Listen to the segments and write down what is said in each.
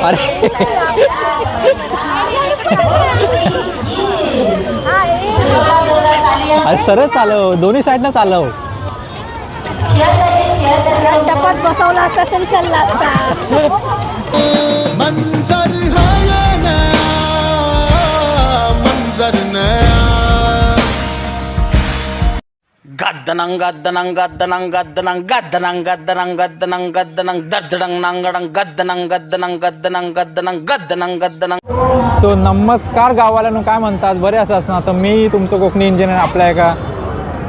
अरे अरे सरळ चालव, दोन्ही साईडनं चालव. टपात बसवला असता तरी चालला असता. मंजर है नया, मंजर नया. गद्दनं गद्दनं गद्दनं गद्दनं गद्दनं गद्दनं गद्दनं गद्दनं दद्दनं नांगडं गद्दनं गद्दनं गद्दनं गद्दनं गद्दनं गद्दनं. सो नमस्कार गावाला काय म्हणतात, बरे असं असणार. तर मी तुमचं कोकणी इंजिनियर आपल्या एका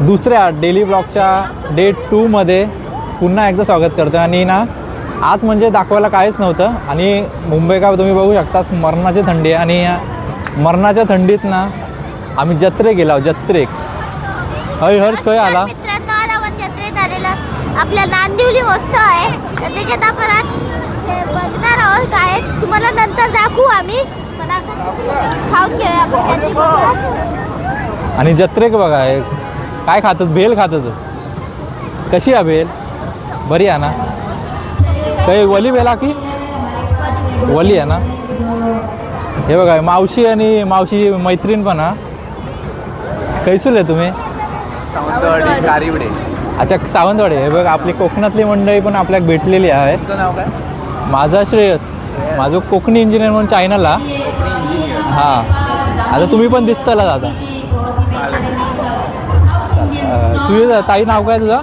दुसऱ्या डेली ब्लॉगच्या डे 2 मध्ये पुन्हा एकदा स्वागत करतो. आणि ना आज म्हणजे दाखवायला काहीच नव्हतं. आणि मुंबई गाव तुम्ही बघू शकता, मरणाची थंडी आहे. आणि या मरणाच्या थंडीत ना आम्ही जत्रे गेलो. जत्रेक हय हर्ष खय आला. मित्रांनो आज आपण जत्रेत आलेला आपल्या नांदिवली महोत्सव आहे. तर त्याच्यात आपण आज बघणार आहोत काय तुम्हाला नंतर दाखवू आम्ही. पण खाऊन घेऊया आपण. आणि जत्रेक बघा काय खातात, भेल खातात. कशी आहे भेल? बरी आहे ना? काही वली भेला की वली आहे ना? हे बघा मावशी आणि मावशी मैत्रीण पण हा. कैसूल आहे तुम्ही? सावंतवाडी कारिवडे. अच्छा सावंतवाडी. हे बघ आपली कोकणातली मंडळी पण आपल्याला भेटलेली आहे. तुझं नाव काय? माझा श्रेयस, माझं कोकणी इंजिनियर म्हणून चायनाला. हां आता तुम्ही पण दिसताला दादा. तुझं ताई नाव काय तुझं?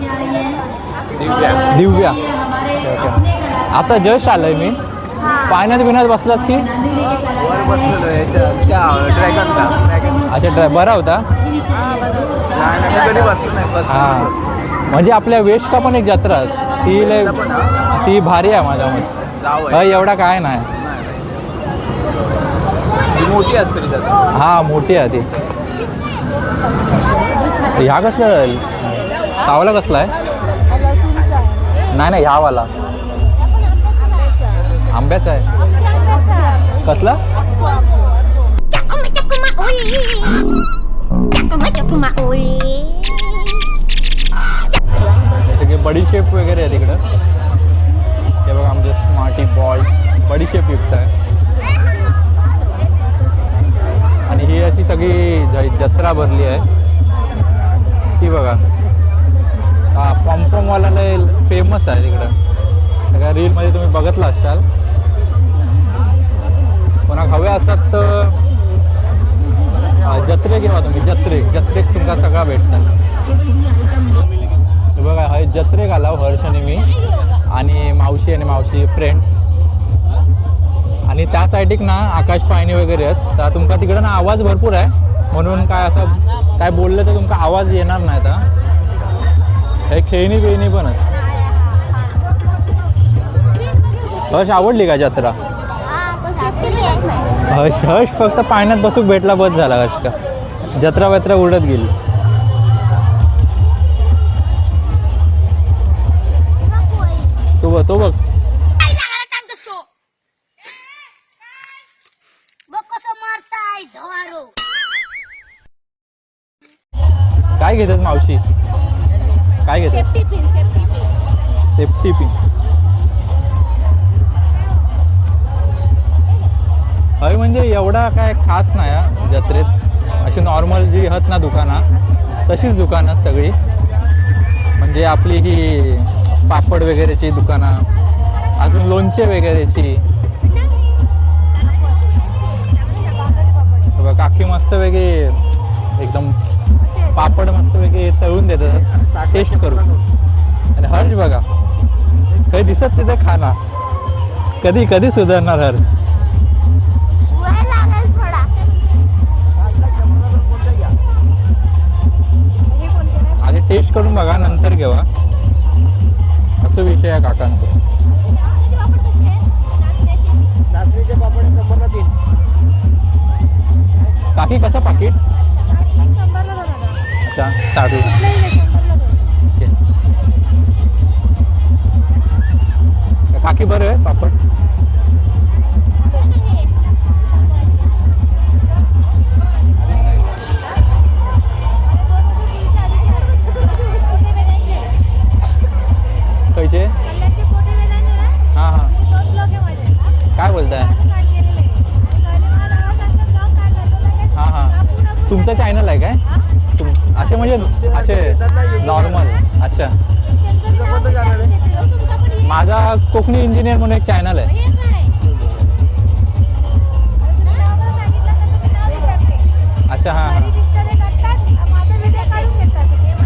दिव्या. दिव्या. आता जस्ट आलोय मी. पाण्यात बिण्यात बसलास की? वर बसलेलो याच्या ड्रॅगनला. अच्छा बरा होता. कधी बसलो नाही. हां म्हणजे आपल्या वेस्टका पण एक जत्रा आहे. ती भारी आहे माझ्या मते. एवढा काय नाही, मोठी असते ती जत्रा. हां मोठी आहे ती. ह्या कसला तावला कसला आहे? नाही नाही ह्यावाला आंब्याचा आहे. कसला? बडीशेप वगैरे आहे तिकडं. हे बघा आमचे स्मार्टी बॉल बडीशेप युक्त आहे. आणि ही अशी सगळी जत्रा भरली आहे ती बघा. हा पॉम्पॉमवाला लय फेमस आहे तिकडं. सगळ्या रीलमध्ये तुम्ही बघितलं असाल. पुन्हा हवे असतात तर जत्रे घेवा तुम्ही. जत्रेक तुमका सगळा भेटतात. बघा हा जत्रेक आला हर्ष आणि मी आणि मावशी फ्रेंड. आणि त्या साईडीक ना आकाश पाळणी वगैरे आहेत. तर तुमका तिकडं ना आवाज भरपूर आहे म्हणून काय असं काय बोललं तर तुमका आवाज येणार नाही. आता हे खेळणी बिळणी पण आहेत. हर्ष आवडली का जत्रा? हर्ष फक्त पाण्यात बसूक भेटला बस झाला. हर्ष का जत्रा वत्रा उडत गेली. तो बघ काय घेतात मावशी? काय घेतात? Safety pin. हय म्हणजे एवढा काय खास नाही जत्रेत. अशी नॉर्मल जी आहेत ना दुकानं तशीच दुकानं सगळी. म्हणजे आपली ही पापड वगैरेची दुकानं, अजून लोणचे वगैरेची. काकी मस्त वेगळी एकदम पापड मस्त वेगळी तळून देतात टेस्ट करून. आणि हर्ष बघा काही दिसत तिथे खाना. कधी सुधारणार हर्ष? आधी टेस्ट करून बघा नंतर घेवा असं विषय आहे काकांचं. काकी कसं पाकिट? अच्छा 60. काकी बरं आहे पापड. कैचे? हां काय बोलताय? माझा कोकणी इंजिनियर म्हणून एक चॅनल आहे. अच्छा हां हां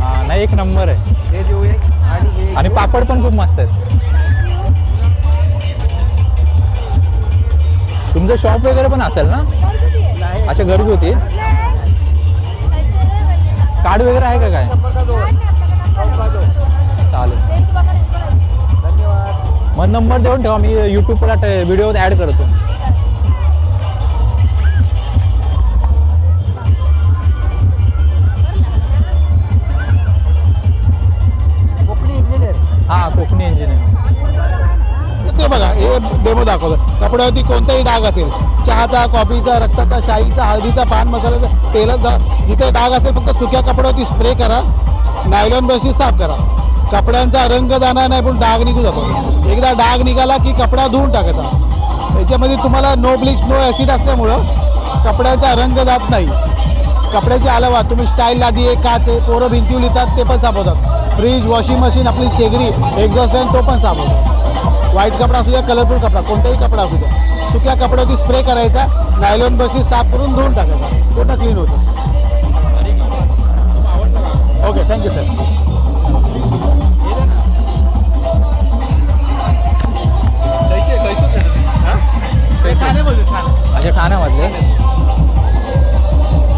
हां नाही एक नंबर आहे. हे देऊ एक आणि हे आणि पापड पण खूप मस्त आहेत. तुमचं शॉप वगैरे पण असेल ना? नाही. अच्छा घरगुती. कार्ड वगैरे आहे का काय? चालेल. धन्यवाद. मग नंबर देऊन ठेवा, मी यूट्यूबला व्हिडिओ ॲड करतो. कोकणी इंजिनियर. हां कोकणी इंजिनियर. ते बघा हे डेमो दाखवतो. कपड्यावरती कोणताही डाग असेल, चहाचा, कॉफीचा, रक्ताचा, शाईचा, हळदीचा, पान मसाल्याचा, तेलाचा, जिथे डाग असेल फक्त सुक्या कपड्यावरती स्प्रे करा, नायलॉन ब्रशनी साफ करा. कपड्यांचा रंग जाणार नाही पण डाग निघून जातो. एकदा डाग निघाला की कपडा धुवून टाकायचा. याच्यामध्ये तुम्हाला नो ब्लीच नो ॲसिड असल्यामुळं कपड्यांचा रंग जात नाही. कपड्याची अलावा तुम्ही स्टाईल लादी आहे, काच आहे, पोरं भिंतीवर लिहितात ते पण साफ होतात. फ्रीज, वॉशिंग मशीन, आपली शेगडी, एक्झॉस्ट फॅन तो पण साफ होतो. व्हाईट कपडा असू द्या, कलरफुल कपडा, कोणताही कपडा असू द्या, सुक्या कपड्यावरती स्प्रे करायचा, नायलॉन ब्रशनी साफ करून धुवून टाकायचा, पूर्ण क्लीन होतं. Okay thank you sir. अच्छा ठाण्यामधले.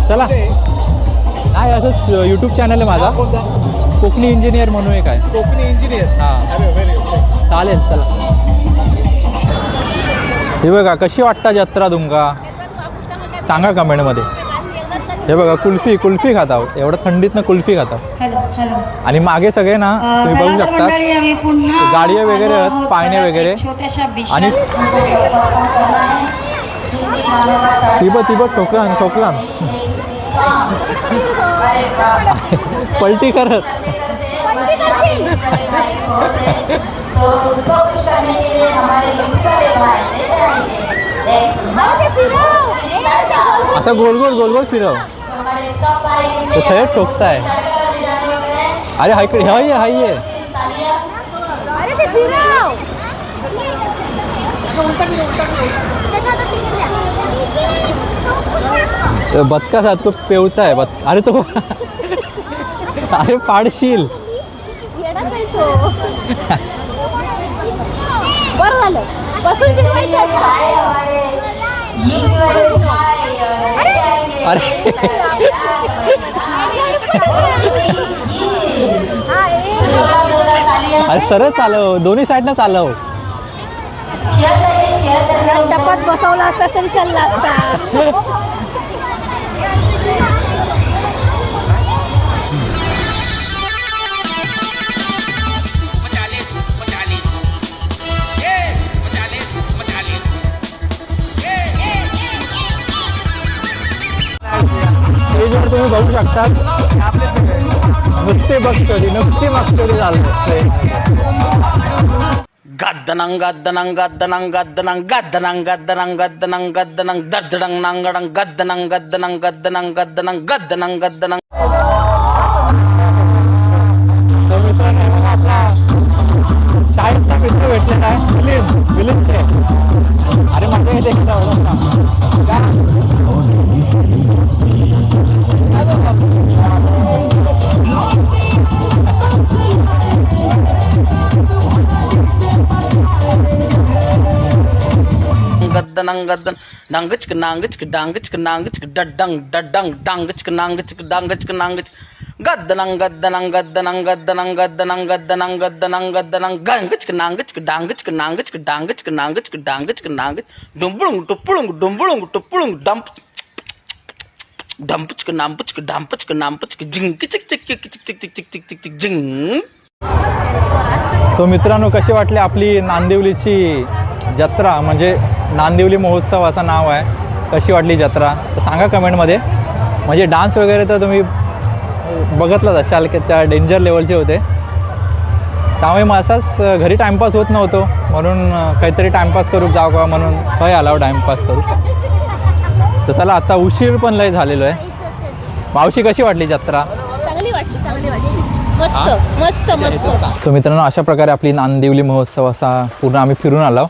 चला नाही असंच यूट्यूब चॅनल आहे माझा, कोकणी इंजिनियर म्हणून एक आहे. कोकणी इंजिनियर. हां चालेल. चला हे बघा कशी वाटता जत्रा तुमका सांगा कमेंटमध्ये. हे बघा कुल्फी कुल्फी खाता आहोत, एवढं थंडीतनं कुल्फी खाता. आणि मागे सगळे ना तुम्ही बघू शकता गाड्या वगैरे आहेत, पाळणे वगैरे. आणि तिबं ठोकलान पलटी करत. असं गोल गोल फिरव. थेट ठोकताय. अरे हायकडे हाय आहे. अरे ते फिरव. त्याच्या हातात तिकडे बदकासारखं पेवताय अरे तो अरे पाडशील. बरं झालं बसून फिरवायचं. अरे अरे सरळ चालव, दोन्ही साईडनं चालव. टपात बसवला असता तरी चालला असता. स्टेजवर तुम्ही बघू शकता नुसते मागचोरी चालते. गद्दनं गद्दनं गद्दनं गद्दनं गद्दनं गद्दनं गद्दनं गद्दनं दर्दडं नांगडं गद्दनं गद्दनं गद्दनं गद्दनं गद्दनं गद्दनं. तर मित्रांनो आपला शाळेचा मित्र भेटलेला आहे विलिन शेख. अरे माझ्या इथे एकदा गद्दनं गद्दन नांगच नांगच डांगच नांगच डडंग डडंग डांगच नांगच डांगच नांगच गद्दनं गद्दनं गद्दनं गद्दनं गद्दनं गद्दनं गद्दनं गद्दनं गांगच नांगच डांगच नांगच डांगच नांगच डांगच नांगच डुंबुळुंग टुपुळुंग डुंबुळुंग टुपुळुंग डंप डंपच नांपच डांपच नांपच जिंग चिक चिक चिक चिक चिक चिक चिक चिक चिक जिंग. सो मित्रांनो कशी वाटली आपली नांदिवलीची जत्रा, म्हणजे नांदिवली महोत्सव असं नाव आहे. कशी वाटली जत्रा तर सांगा कमेंटमध्ये. म्हणजे डान्स वगैरे तर तुम्ही बघितलंच असाल की त्या डेंजर लेवलचे होते. त्यामुळे मग असाच घरी टाईमपास होत नव्हतो म्हणून काहीतरी टाईमपास करू जाऊ का म्हणून काय आलाव टाईमपास करू. तर चला आता उशीर पण लय झालेलो आहे. मावशी कशी वाटली जत्रा? चांगली वाटली मस्त मस्त मस्त. सो मित्रांनो, अशा प्रकारे आपली नांदिवली महोत्सव असा पूर्ण आम्ही फिरून आलो.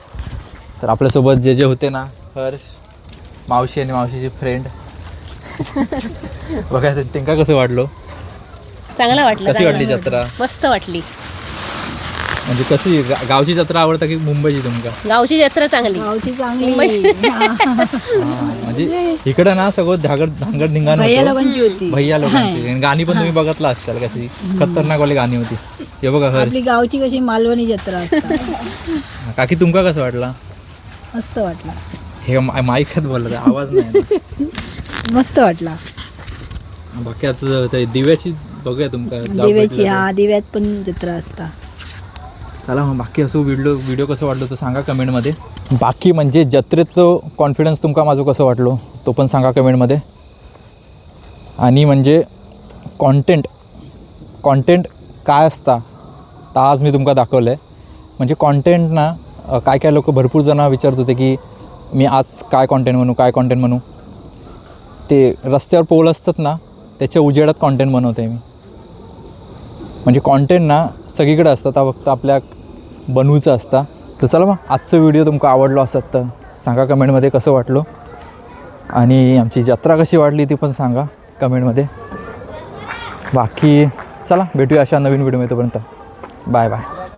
तर आपल्यासोबत जे जे होते ना, हर्ष, मावशी आणि मावशीची फ्रेंड बघा त्यांना कसं वाटलं, चांगला वाटलं. कशी वाटली जत्रा? मस्त वाटली. म्हणजे कशी गावची जत्रा आवडता की मुंबईची तुमका? गावची जत्रा चांगली. म्हणजे इकडं ना सगळं धांगड धिंगाण भैया लोकांची आणि गाणी पण तुम्ही बघतला असताल कशी खतरनाक वाली गाणी होती. हे बघा हर्ष, आपली गावची कशी मालवणी जत्रा असते. काकी तुमका कसं वाटला? मस्त वाटला. हे माईकात बोलला आवाज नाही ना. मस्त वाटला. बाकी आता ते दिव्याची बघूया तुमका दिव्याची, हा दिव्यात पण जत्रा असता. चला मग बाकी असं व्हिडिओ कसं वाटलं तर सांगा कमेंटमध्ये. बाकी म्हणजे जत्रेतलं कॉन्फिडन्स तुमका माझं कसं वाटलो तो पण सांगा कमेंटमध्ये. आणि म्हणजे कॉन्टेंट काय असता तर आज मी तुमका दाखवलं आहे. म्हणजे कॉन्टेंट ना काय काय लोक भरपूर जण विचारत होते की मी आज काय कॉन्टेंट म्हणू. ते रस्त्यावर पोल असतात ना त्याच्या उजेडात कॉन्टेंट बनवते मी. म्हणजे कॉन्टेंट ना सगळीकडे असतं, फक्त आपल्या बनवूचं असतं. तर चला मग आजचं व्हिडिओ तुमका आवडलो असत तर सांगा कमेंटमध्ये कसं वाटलो. आणि आमची जत्रा कशी वाटली ती पण सांगा कमेंटमध्ये. बाकी चला भेटूया अशा नवीन व्हिडिओ. तोपर्यंत बाय बाय.